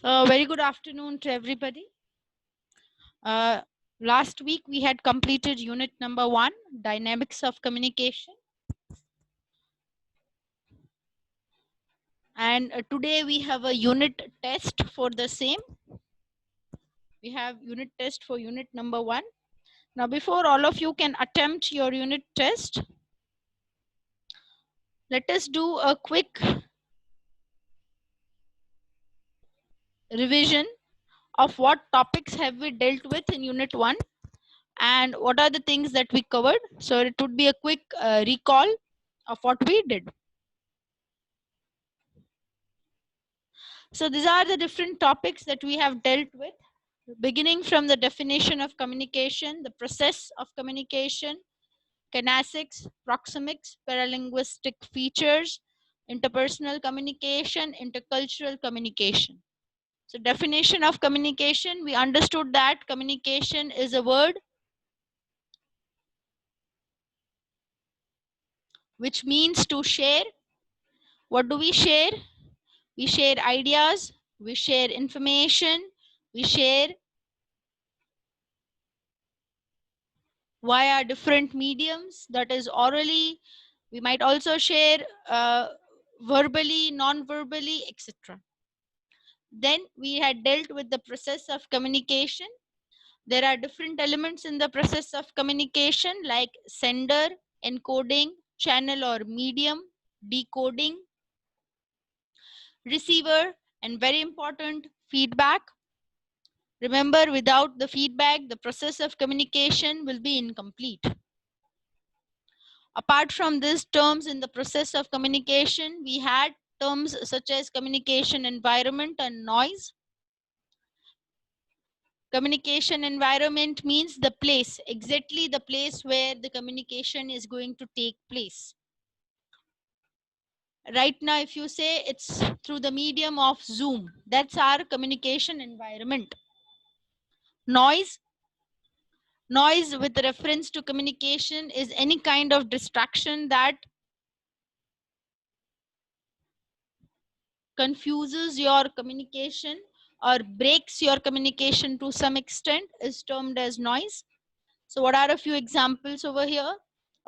Very good afternoon to everybody. Last week we had completed unit number 1, Dynamics of Communication. And today we have a unit test for the same. We have unit test for unit number 1. Now before all of you can attempt your unit test, let us do a quick revision of what topics have we dealt with in unit 1 and what are the things that we covered. So it would be a quick recall of what we did. So these are the different topics that we have dealt with, beginning from the definition of communication, the process of communication, kinesics, proxemics, paralinguistic features, interpersonal communication, intercultural communication. So definition of communication, we understood that communication is a word which means to share. What do we share? We share ideas, we share information, we share via different mediums, that is orally. We might also share verbally, non-verbally, etc. Then we had dealt with the process of communication. There are different elements in the process of communication like sender, encoding, channel or medium, decoding, receiver, and very important, feedback. Remember, without the feedback, the process of communication will be incomplete. Apart from these terms in the process of communication, we had terms such as communication environment and noise. Communication environment means the place, exactly the place where the communication is going to take place. Right now, if you say it's through the medium of Zoom, that's our communication environment. Noise with reference to communication is any kind of distraction that confuses your communication or breaks your communication to some extent is termed as noise. So what are a few examples over here?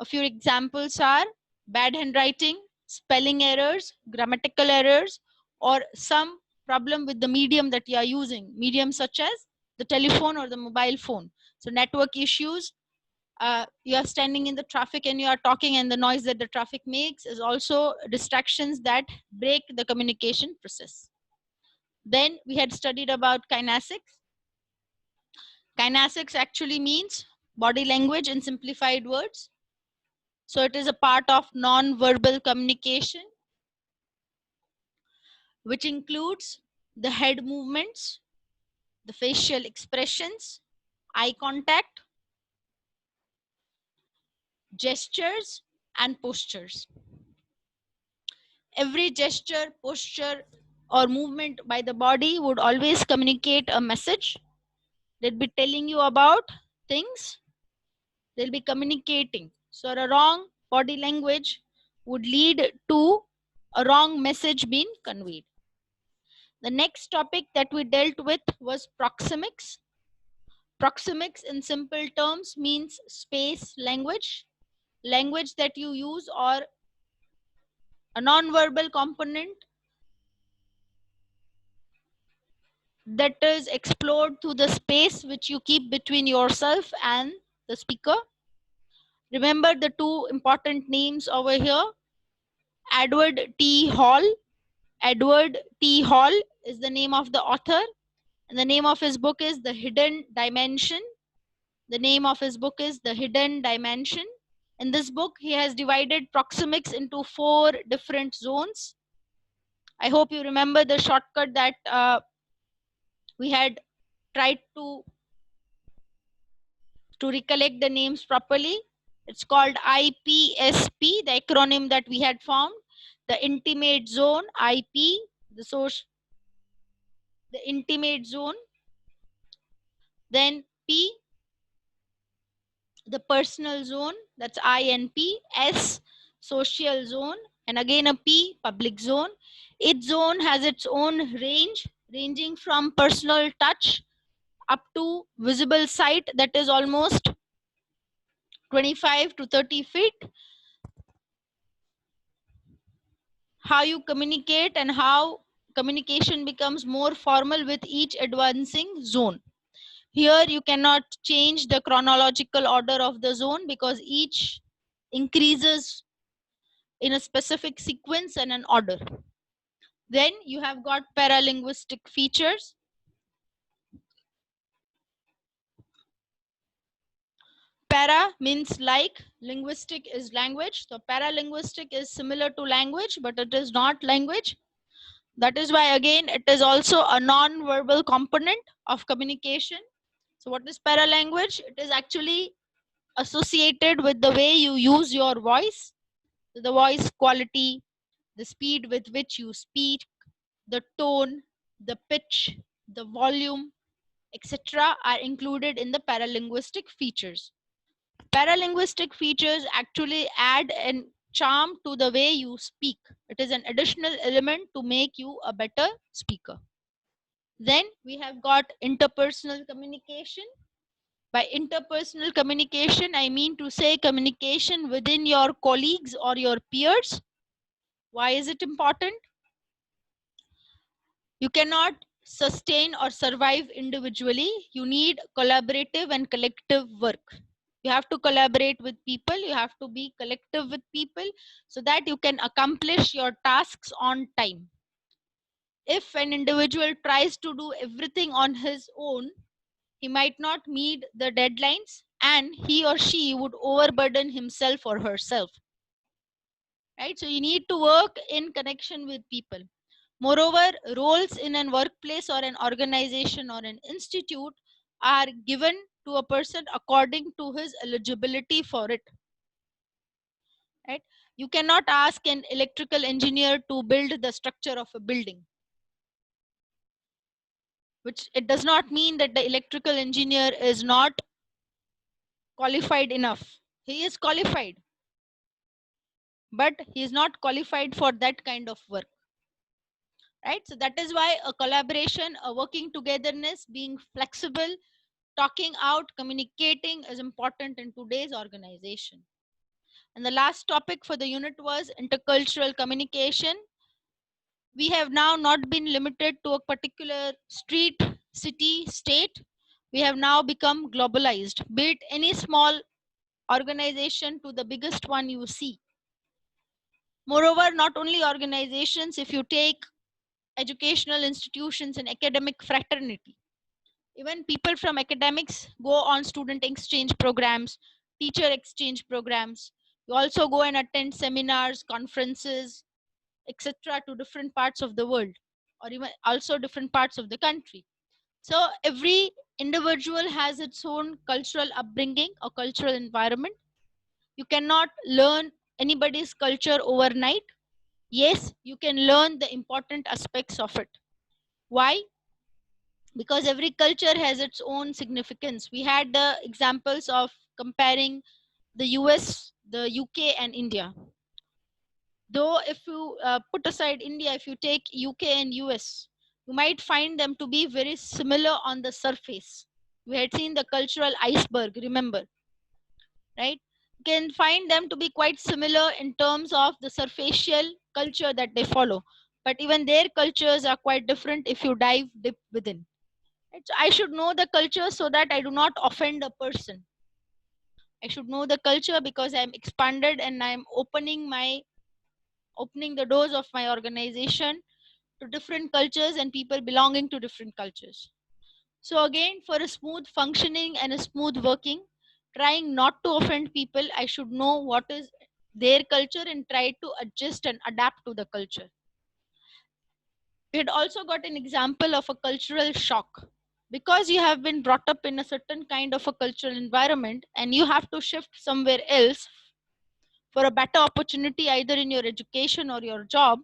A few examples are bad handwriting, spelling errors, grammatical errors, or some problem with the medium that you are using, medium such as the telephone or the mobile phone. So network issues, you are standing in the traffic and you are talking, and the noise that the traffic makes is also distractions that break the communication process. Then we had studied about kinesics. Kinesics actually means body language in simplified words. So it is a part of non-verbal communication, which includes the head movements, the facial expressions, eye contact, gestures, and postures. Every gesture, posture, or movement by the body would always communicate a message. They'll be telling you about things. They'll be communicating. So a wrong body language would lead to a wrong message being conveyed. The next topic that we dealt with was proxemics. Proxemics in simple terms means space language, language that you use or a non-verbal component that is explored through the space which you keep between yourself and the speaker. Remember the two important names over here. Edward T. Hall. Edward T. Hall is the name of the author, and the name of his book is The Hidden Dimension. The name of his book is The Hidden Dimension. In this book, he has divided proxemics into 4 different zones. I hope you remember the shortcut that we had tried to recollect the names properly. It's called IPSP, the acronym that we had found. The intimate zone, IP, the intimate zone. Then P, the personal zone, that's INP. S, social zone, and again a P, public zone. Each zone has its own range, ranging from personal touch up to visible sight that is almost 25 to 30 feet. How you communicate and how communication becomes more formal with each advancing zone. Here you cannot change the chronological order of the zone because each increases in a specific sequence and an order. Then you have got paralinguistic features. Para means like, linguistic is language. So paralinguistic is similar to language, but it is not language. That is why again it is also a non-verbal component of communication. So what is paralanguage? It is actually associated with the way you use your voice, the voice quality, the speed with which you speak, the tone, the pitch, the volume, etc. are included in the paralinguistic features. Paralinguistic features actually add a charm to the way you speak. It is an additional element to make you a better speaker. Then we have got interpersonal communication. By interpersonal communication, I mean to say communication within your colleagues or your peers. Why is it important? You cannot sustain or survive individually. You need collaborative and collective work. You have to collaborate with people, you have to be collective with people so that you can accomplish your tasks on time. If an individual tries to do everything on his own, he might not meet the deadlines and he or she would overburden himself or herself. Right? So you need to work in connection with people. Moreover, roles in an workplace or an organization or an institute are given to a person according to his eligibility for it. Right? You cannot ask an electrical engineer to build the structure of a building, which it does not mean that the electrical engineer is not qualified enough. He is qualified, but he is not qualified for that kind of work. Right? So that is why a collaboration, a working togetherness, being flexible, talking out, communicating is important in today's organization. And the last topic for the unit was intercultural communication. We have now not been limited to a particular street, city, state. We have now become globalized, be it any small organization to the biggest one you see. Moreover, not only organizations, if you take educational institutions and academic fraternity, even people from academics go on student exchange programs, teacher exchange programs. You also go and attend seminars, conferences, etc. to different parts of the world or even also different parts of the country. So every individual has its own cultural upbringing or cultural environment. You cannot learn anybody's culture overnight. Yes, you can learn the important aspects of it. Why? Because every culture has its own significance. We had the examples of comparing the US, the UK, and India. Though, if you put aside India, if you take UK and US, you might find them to be very similar on the surface. We had seen the cultural iceberg, remember, right? You can find them to be quite similar in terms of the superficial culture that they follow. But even their cultures are quite different if you dive deep within. Right? So I should know the culture so that I do not offend a person. I should know the culture because I'm expanded and I'm opening the doors of my organization to different cultures and people belonging to different cultures. So again, for a smooth functioning and a smooth working, trying not to offend people, I should know what is their culture and try to adjust and adapt to the culture. We had also got an example of a cultural shock. Because you have been brought up in a certain kind of a cultural environment and you have to shift somewhere else for a better opportunity either in your education or your job,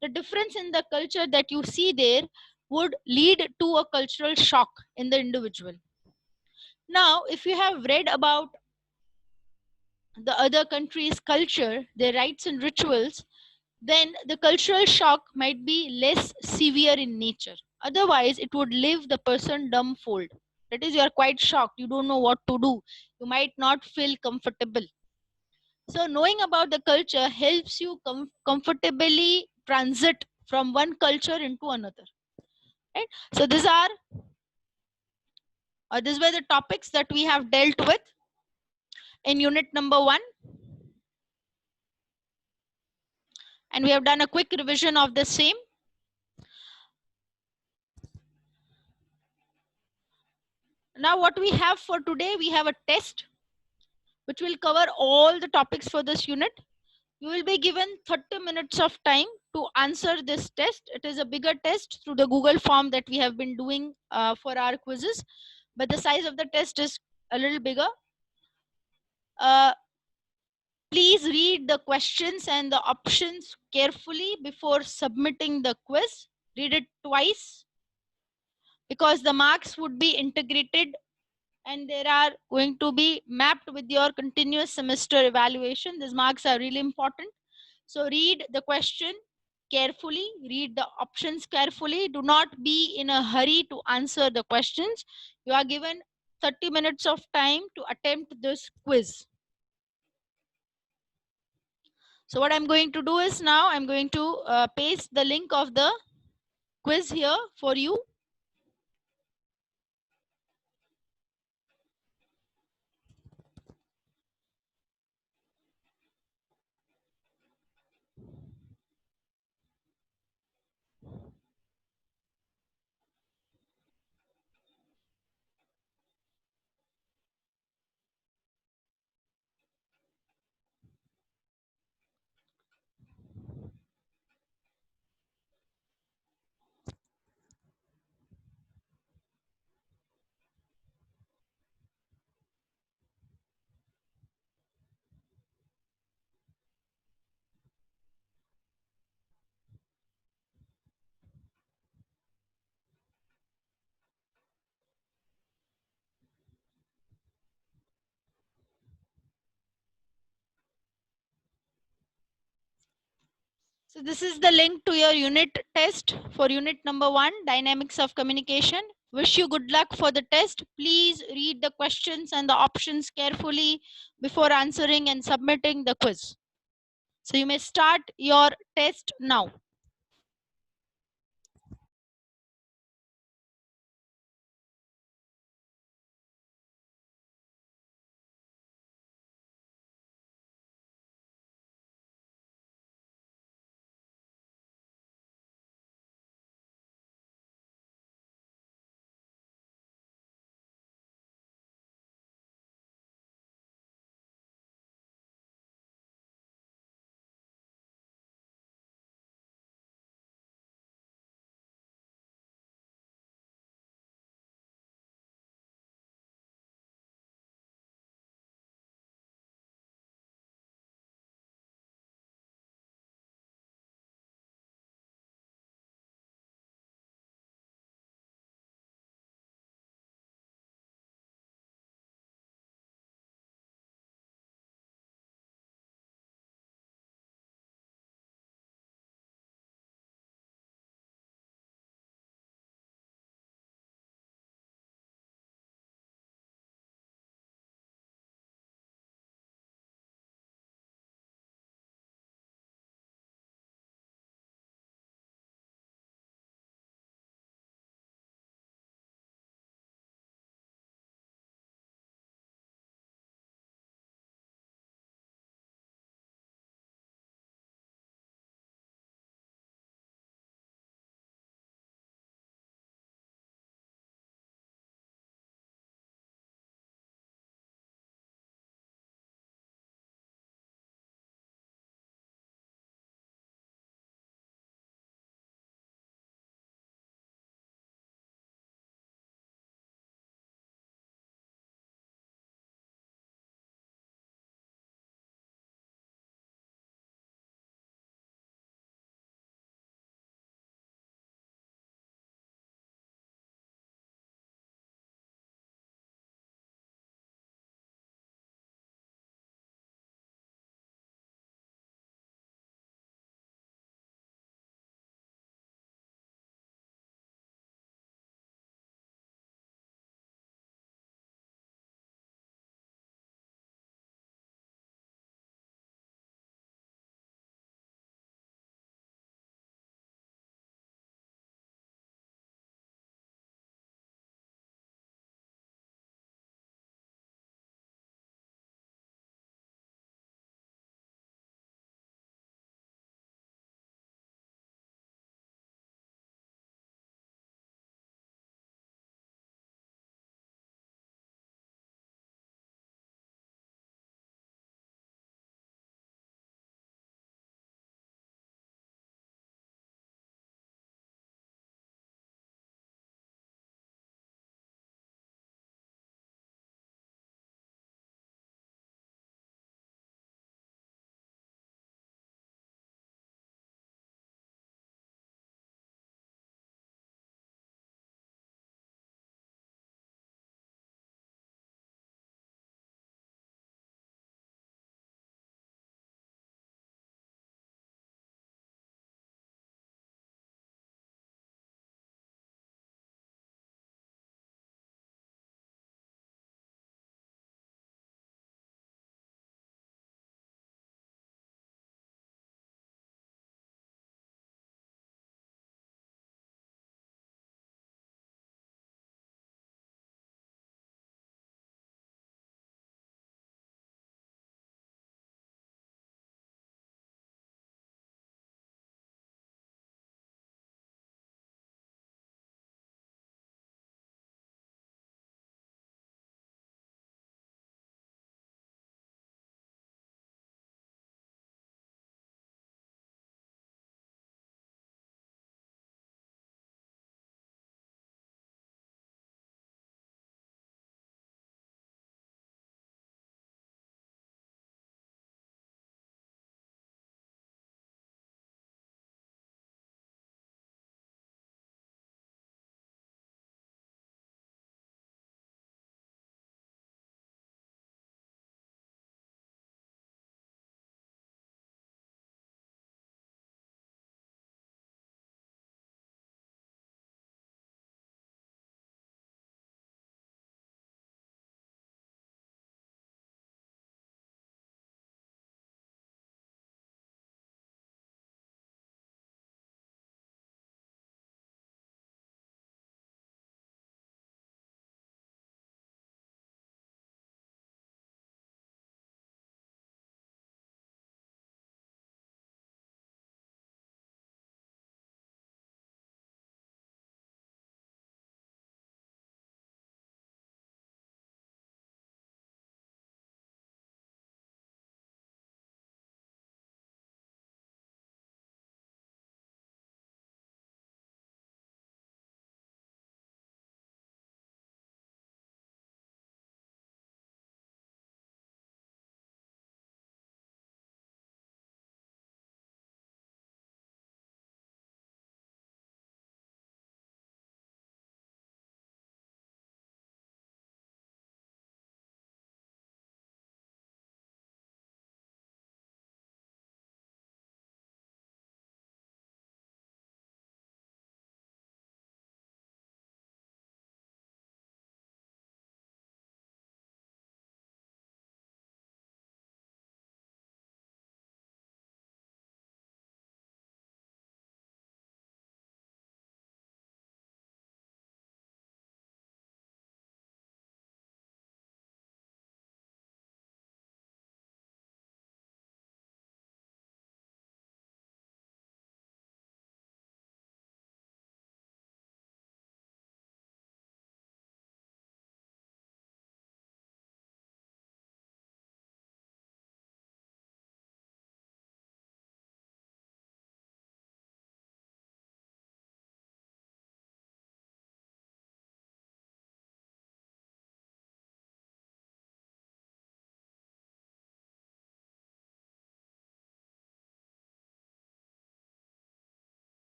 the difference in the culture that you see there would lead to a cultural shock in the individual. Now, if you have read about the other country's culture, their rites and rituals, then the cultural shock might be less severe in nature. Otherwise, it would leave the person dumbfold. That is, you are quite shocked. You don't know what to do. You might not feel comfortable. So, knowing about the culture helps you comfortably transit from one culture into another. Right? So, these were the topics that we have dealt with in unit number 1, and we have done a quick revision of the same. Now, what we have for today, we have a test which will cover all the topics for this unit. You will be given 30 minutes of time to answer this test. It is a bigger test through the Google form that we have been doing for our quizzes, but the size of the test is a little bigger. Please read the questions and the options carefully before submitting the quiz. Read it twice because the marks would be integrated and they are going to be mapped with your continuous semester evaluation. These marks are really important. So read the question carefully, read the options carefully. Do not be in a hurry to answer the questions. You are given 30 minutes of time to attempt this quiz. So what I'm going to do is now I'm going to paste the link of the quiz here for you. So this is the link to your unit test for unit number 1, dynamics of communication. Wish you good luck for the test. Please read the questions and the options carefully before answering and submitting the quiz. So you may start your test now.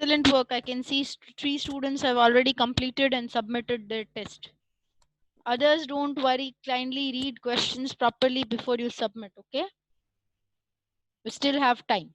Excellent work. I can see 3 students have already completed and submitted their test. Others, don't worry. Kindly read questions properly before you submit. Okay. We still have time.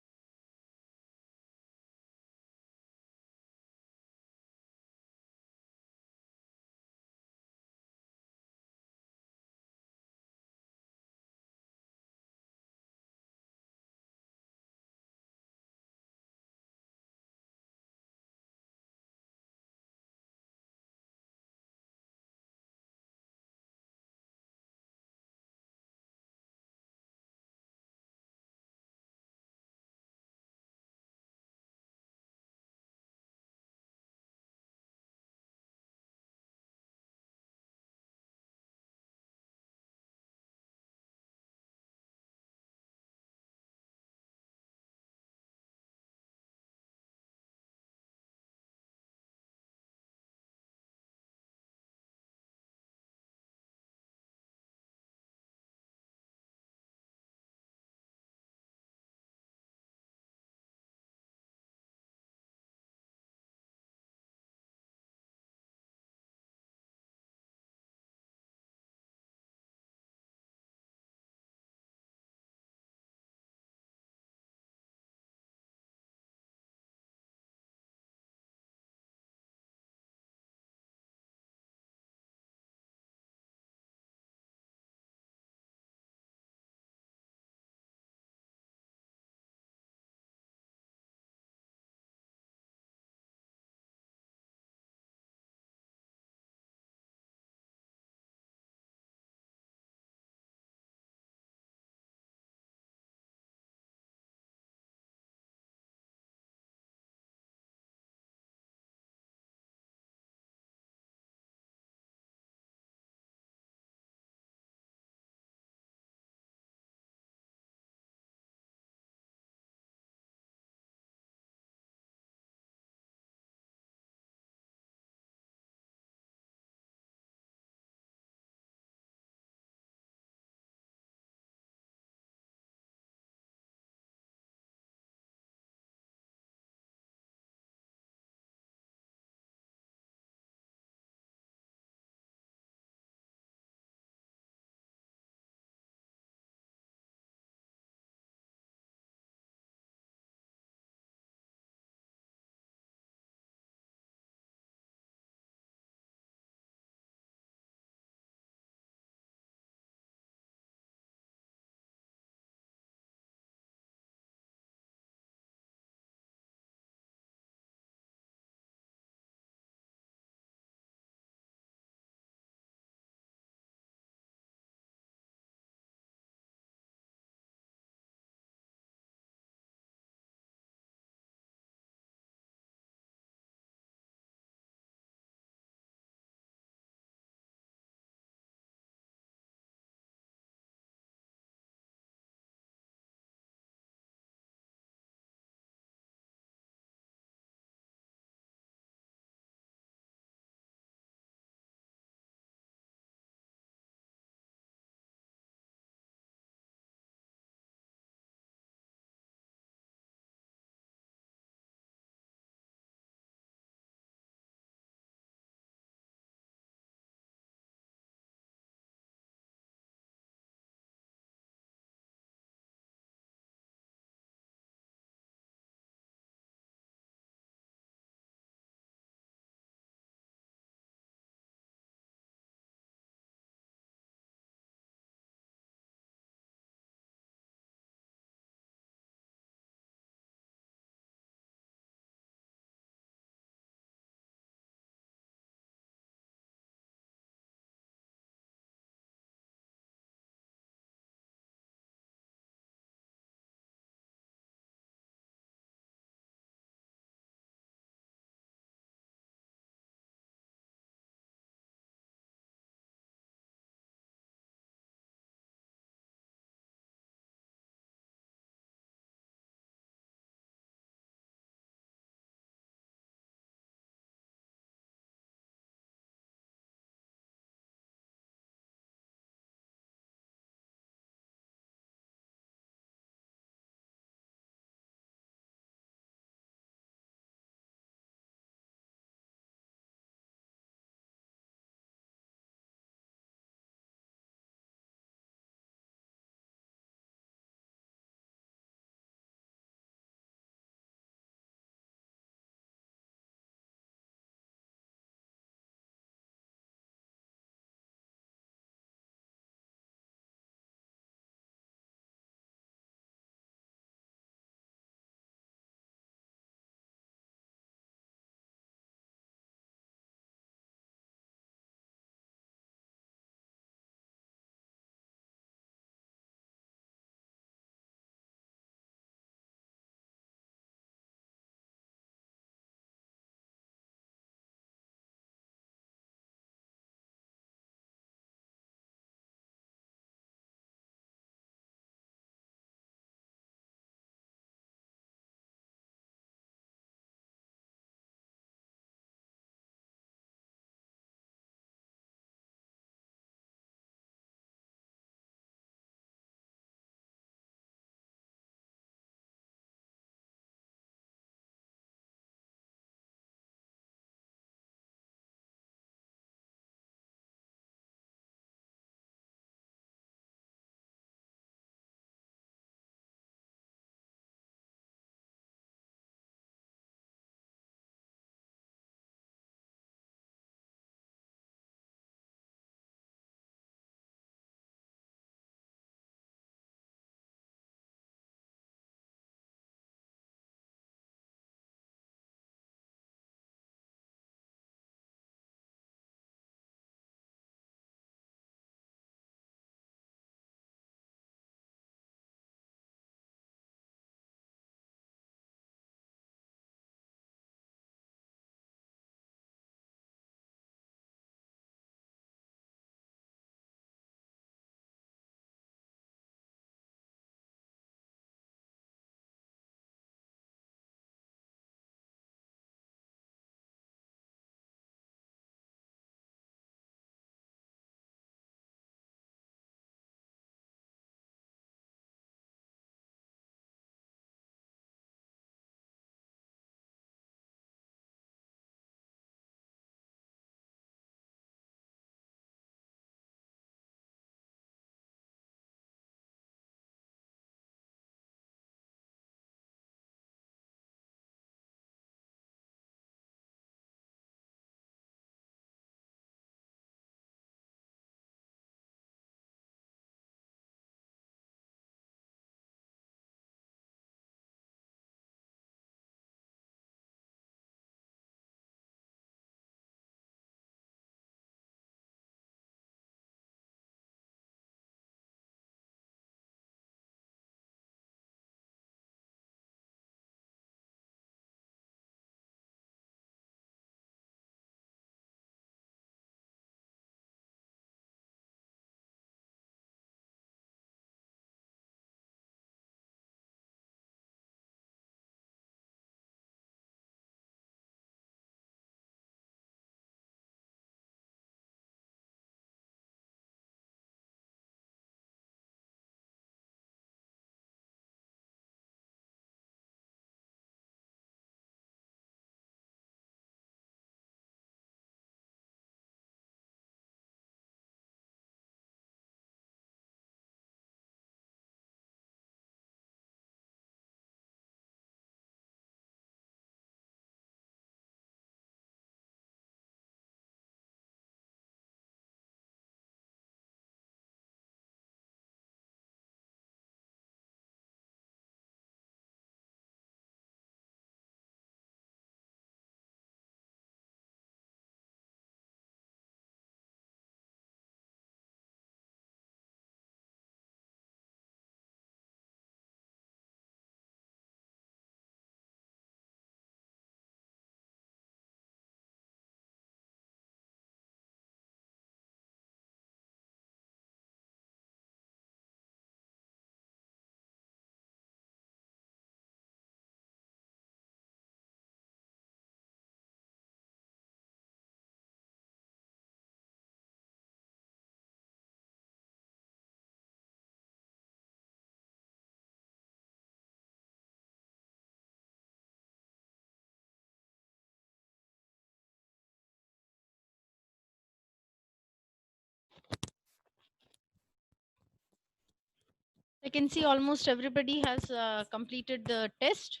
I can see almost everybody has completed the test.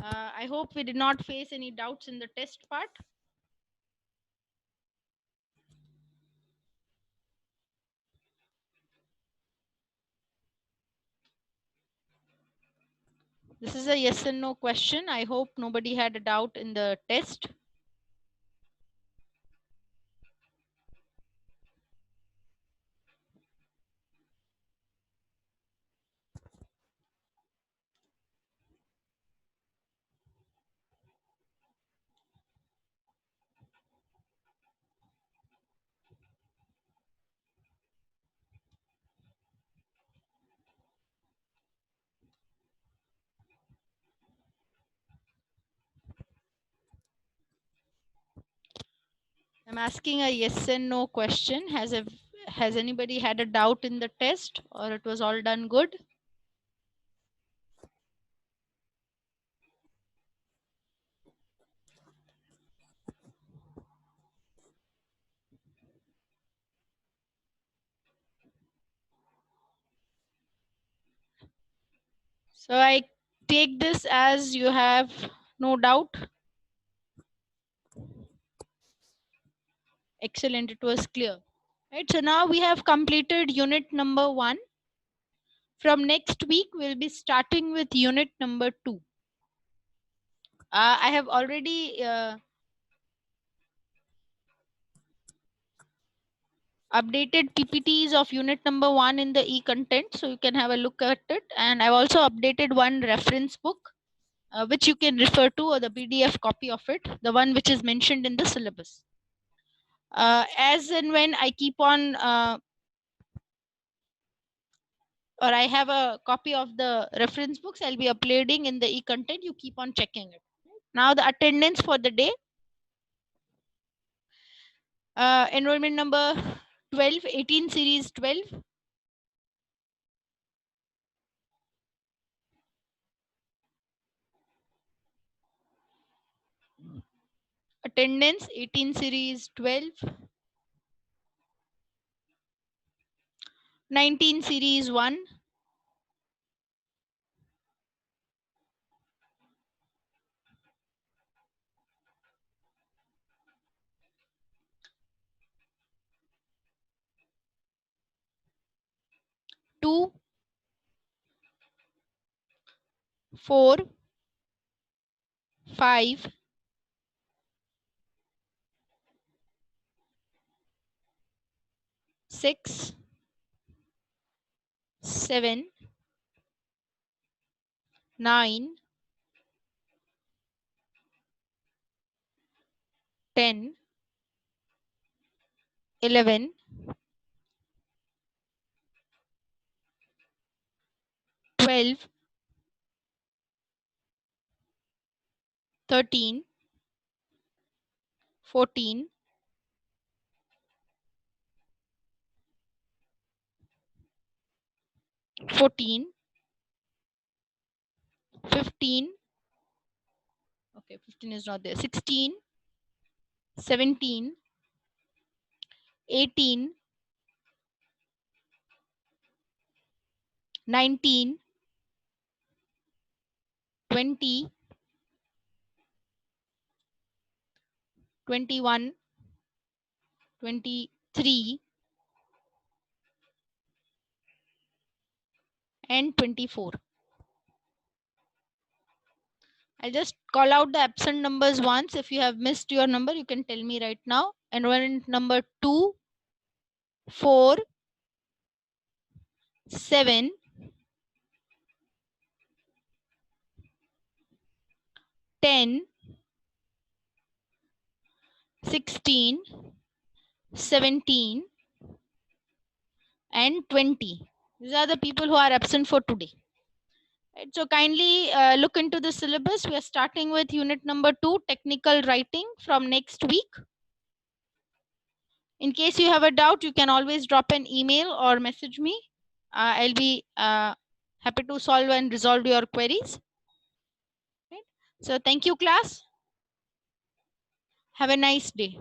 I hope we did not face any doubts in the test part. This is a yes and no question. I hope nobody had a doubt in the test. I'm asking a yes and no question. Has anybody had a doubt in the test, or it was all done good? So I take this as you have no doubt. Excellent, it was clear. Right, so now we have completed unit number 1. From next week, we'll be starting with unit number 2. I have already updated PPTs of unit number 1 in the e-content, so you can have a look at it. And I've also updated one reference book, which you can refer to, or the PDF copy of it, the one which is mentioned in the syllabus. As and when I keep on or I have a copy of the reference books, I'll be uploading in the e-content. You keep on checking it. Now the attendance for the day. Enrollment number 12, 18 series 12. Attendance 18 series 12. 19 series 1. 2, 4, 5, 6, 7, 9, 10, 11, 12, 13, 14, 14, 15. Okay, 15 is not there. 16, 17, 18, 19, 20, 21, 23, and 24. I'll just call out the absent numbers once. If you have missed your number, you can tell me right now. Enrollment number 2, 4, 7, 10, 16, 17, and 20. These are the people who are absent for today. Right, so kindly look into the syllabus. We are starting with unit number 2, technical writing, from next week. In case you have a doubt, you can always drop an email or message me. I'll be happy to solve and resolve your queries. Right? So thank you, class. Have a nice day.